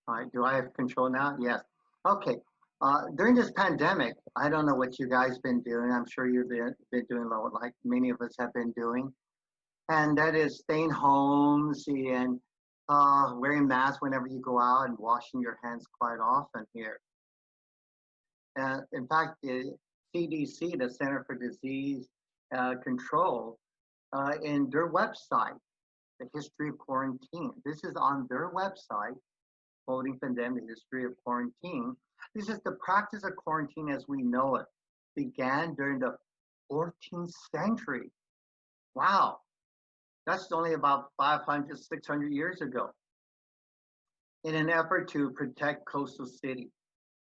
All right, do I have control now? Yes. Okay. During this pandemic, I don't know what you guys been doing. I'm sure you've been doing like many of us have been doing, and that is staying home, and wearing masks whenever you go out and washing your hands quite often here. In fact, the CDC, the Center for Disease Control, in their website, the history of quarantine. This is on their website, quoting from them, the history of quarantine. This is the practice of quarantine as we know it. Began during the 14th century. Wow, that's only about 500, 600 years ago. In an effort to protect coastal cities.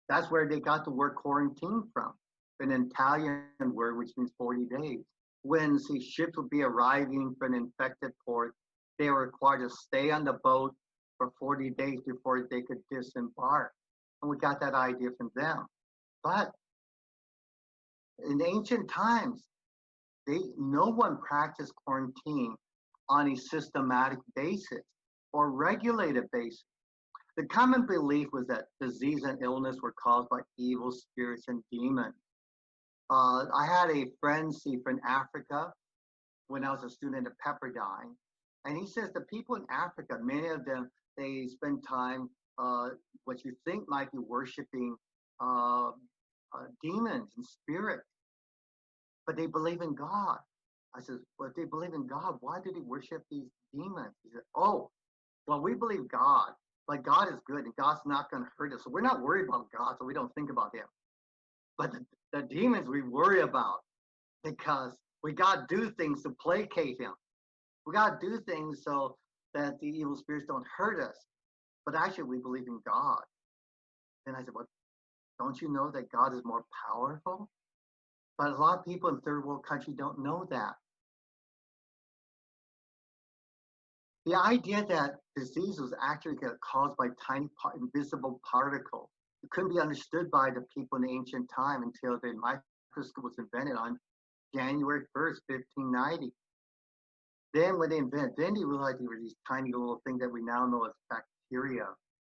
That's where they got the word quarantine from, an Italian word which means 40 days. When ships would be arriving from an infected port, they were required to stay on the boat for 40 days before they could disembark. And we got that idea from them. But in ancient times, no one practiced quarantine on a systematic basis or regulated basis. The common belief was that disease and illness were caused by evil spirits and demons. I had a friend, from Africa when I was a student at Pepperdine, and he says the people in Africa, many of them, they spend time, what you think might be worshiping demons and spirits, but they believe in God. I said, well, if they believe in God, why do they worship these demons? He said, oh, well, we believe God, but God is good and God's not going to hurt us. So we're not worried about God, so we don't think about him. But the demons we worry about because we got to do things to placate him. We got to do things so that the evil spirits don't hurt us. But actually, we believe in God. And I said, well, don't you know that God is more powerful? But a lot of people in third world countries don't know that. The idea that disease was actually caused by tiny invisible particles. It couldn't be understood by the people in the ancient time until the microscope was invented on January 1st, 1590. Then when they invented, then they realized they were these tiny little things that we now know as bacteria.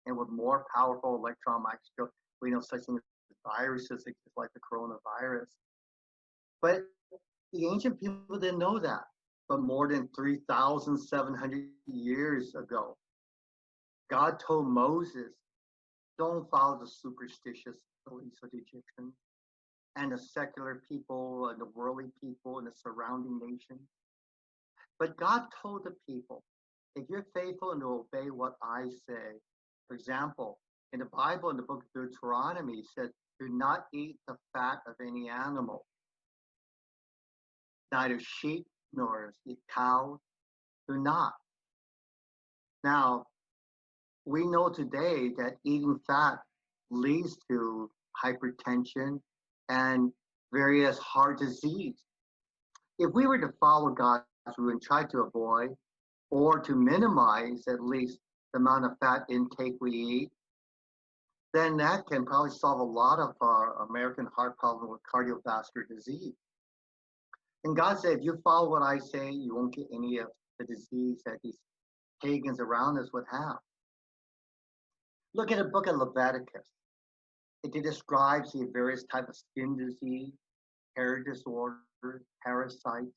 And with more powerful electron microscope, we know such things as viruses, like the coronavirus. But the ancient people didn't know that. But more than 3,700 years ago, God told Moses, don't follow the superstitious beliefs of the Egyptians and the secular people and the worldly people and the surrounding nations. But God told the people, if you're faithful and to obey what I say, for example, in the Bible, in the book of Deuteronomy, it said, do not eat the fat of any animal, neither sheep nor eat cows, do not. Now, we know today that eating fat leads to hypertension and various heart disease. If we were to follow God's rule and try to avoid or to minimize at least the amount of fat intake we eat, then that can probably solve a lot of our American heart problem with cardiovascular disease. And God said, if you follow what I say, you won't get any of the disease that these pagans around us would have. Look at the book of Leviticus. It describes the various types of skin disease, hair disorders, parasites.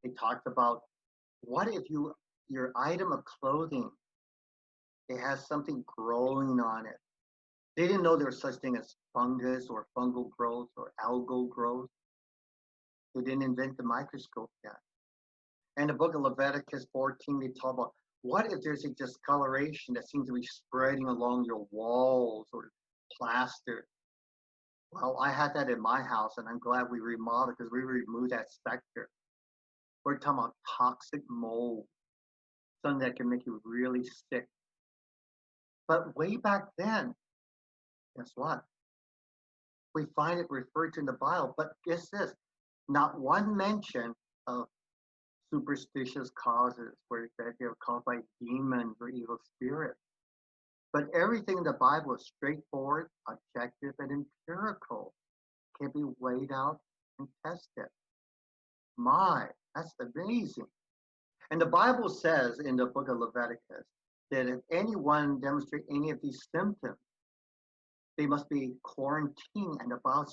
It talked about what if your item of clothing, it has something growing on it. They didn't know there was such thing as fungus or fungal growth or algal growth. They didn't invent the microscope yet. And the book of Leviticus 14, they talk about what if there's a discoloration that seems to be spreading along your walls or plaster. Well, I had that in my house, and I'm glad we remodeled because we removed that specter. We're talking about toxic mold, something that can make you really sick. But way back then, guess what? We find it referred to in the Bible, but guess this, not one mention of superstitious causes where they were caused by demons or evil spirits. But everything in the Bible is straightforward, objective, and empirical. Can be weighed out and tested. My, that's amazing. And the Bible says in the book of Leviticus that if anyone demonstrates any of these symptoms, they must be quarantined and about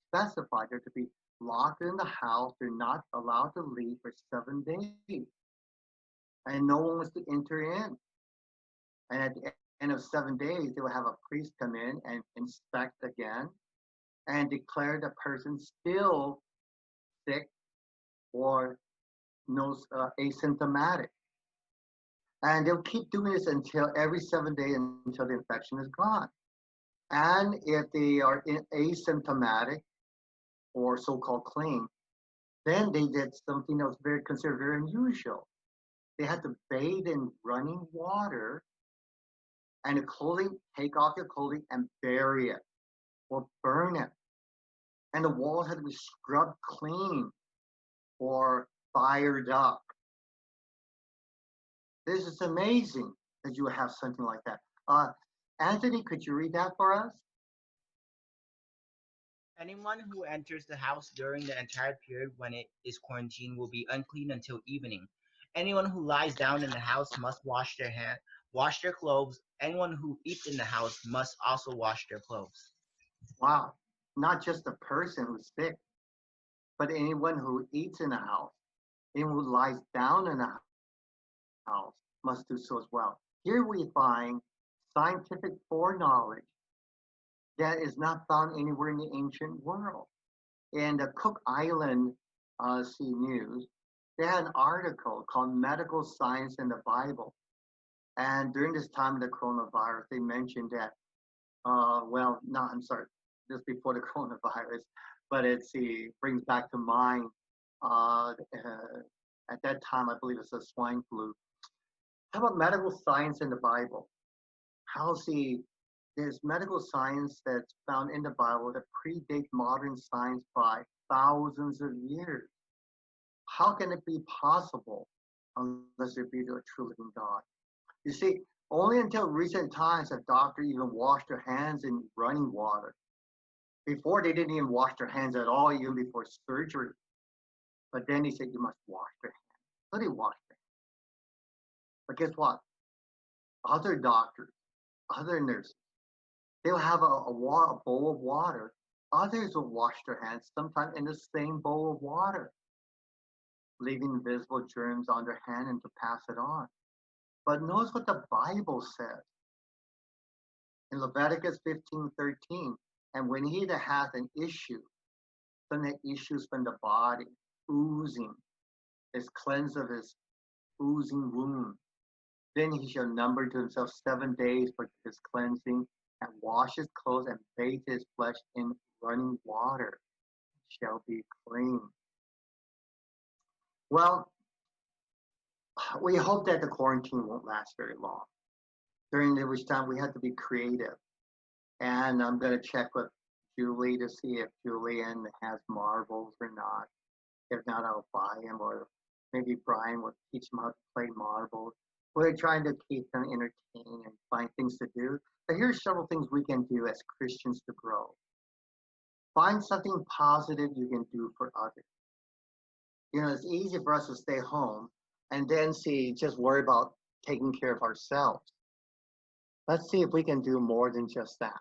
specified. They're to be locked in the house. They're not allowed to leave for 7 days. And no one was to enter in. And at the end of 7 days, they will have a priest come in and inspect again and declare the person still sick or no asymptomatic. And they'll keep doing this until every 7 days until the infection is gone. And if they are asymptomatic or so-called clean, then they did something that was considered very unusual. They had to bathe in running water and the clothing, take off your clothing and bury it or burn it. And the walls had to be scrubbed clean or fired up. This is amazing that you have something like that. Anthony, could you read that for us? Anyone who enters the house during the entire period when it is quarantined will be unclean until evening. Anyone who lies down in the house must wash their clothes. Anyone who eats in the house must also wash their clothes. Wow. Not just the person who's sick, but anyone who eats in the house, anyone who lies down in the house must do so as well. Here we find scientific foreknowledge that is not found anywhere in the ancient world. In the Cook Island Sea News, they had an article called Medical Science in the Bible. And during this time of the coronavirus, they mentioned that, I'm sorry, just before the coronavirus, but brings back to mind, at that time, I believe it's a swine flu. How about medical science in the Bible? There's medical science that's found in the Bible that predate modern science by thousands of years. How can it be possible unless there be a true living God? You see, only until recent times have doctors even washed their hands in running water. Before, they didn't even wash their hands at all, even before surgery. But then he said, you must wash their hands. So they washed their hands. But guess what? Other doctors, other nurses, they'll have a bowl of water. Others will wash their hands, sometimes in the same bowl of water, leaving visible germs on their hand and to pass it on. But notice what the Bible says. In Leviticus 15:13, and when he that hath an issue, something that issues from the body, oozing, is cleansed of his oozing wound, then he shall number to himself 7 days for his cleansing, and wash his clothes and bathe his flesh in running water, shall be clean. Well, we hope that the quarantine won't last very long, during which time we have to be creative. And I'm going to check with Julie to see if Julian has marbles or not. If not, I'll buy him, or maybe Brian will teach him how to play marbles. We're trying to keep them entertained and find things to do. But here's several things we can do as Christians to grow. Find something positive you can do for others. You know, it's easy for us to stay home and then just worry about taking care of ourselves. Let's see if we can do more than just that.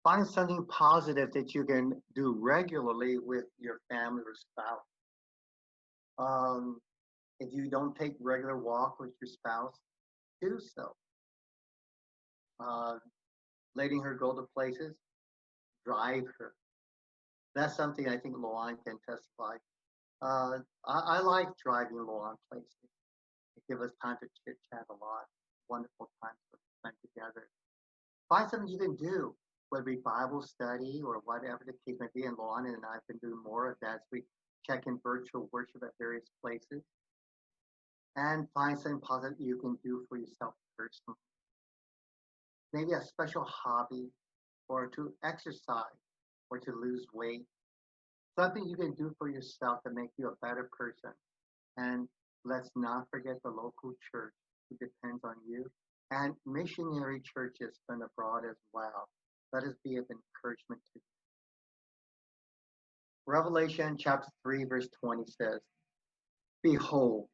Find something positive that you can do regularly with your family or spouse. If you don't take regular walk with your spouse, do so. Letting her go to places, drive her. That's something I think Luan can testify. I like driving Luan places. It gives us time to chit chat a lot. Wonderful times to spend together. Find something you can do, whether it be Bible study or whatever the case may be. And Luan and I have been doing more of that as we check in virtual worship at various places. And find something positive you can do for yourself personally. Maybe a special hobby, or to exercise, or to lose weight. Something you can do for yourself to make you a better person. And let's not forget the local church who depends on you, and missionary churches from abroad as well. Let us be of encouragement to you. Revelation chapter 3, verse 20 says, Behold,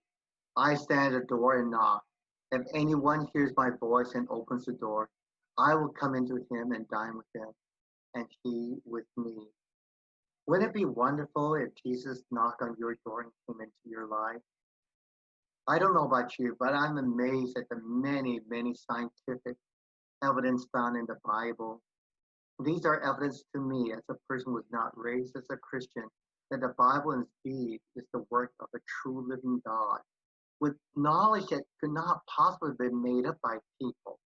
I stand at the door and knock. If anyone hears my voice and opens the door, I will come into him and dine with him, and he with me. Wouldn't it be wonderful if Jesus knocked on your door and came into your life? I don't know about you, but I'm amazed at the many, many scientific evidence found in the Bible. These are evidence to me, as a person who was not raised as a Christian, that the Bible indeed is the work of a true living God, with knowledge that could not possibly be made up by people.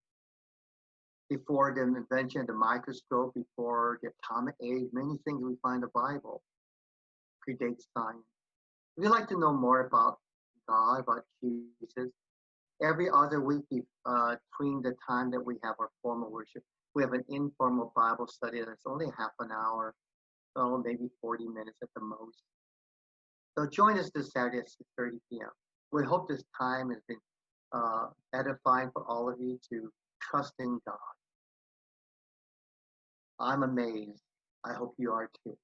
Before the invention of the microscope, before the atomic age, many things we find in the Bible predate science. If you'd like to know more about God, about Jesus, every other week between the time that we have our formal worship, we have an informal Bible study that's only half an hour, well, maybe 40 minutes at the most. So join us this Saturday at 6:30 p.m. We hope this time has been edifying for all of you to trust in God. I'm amazed. I hope you are too.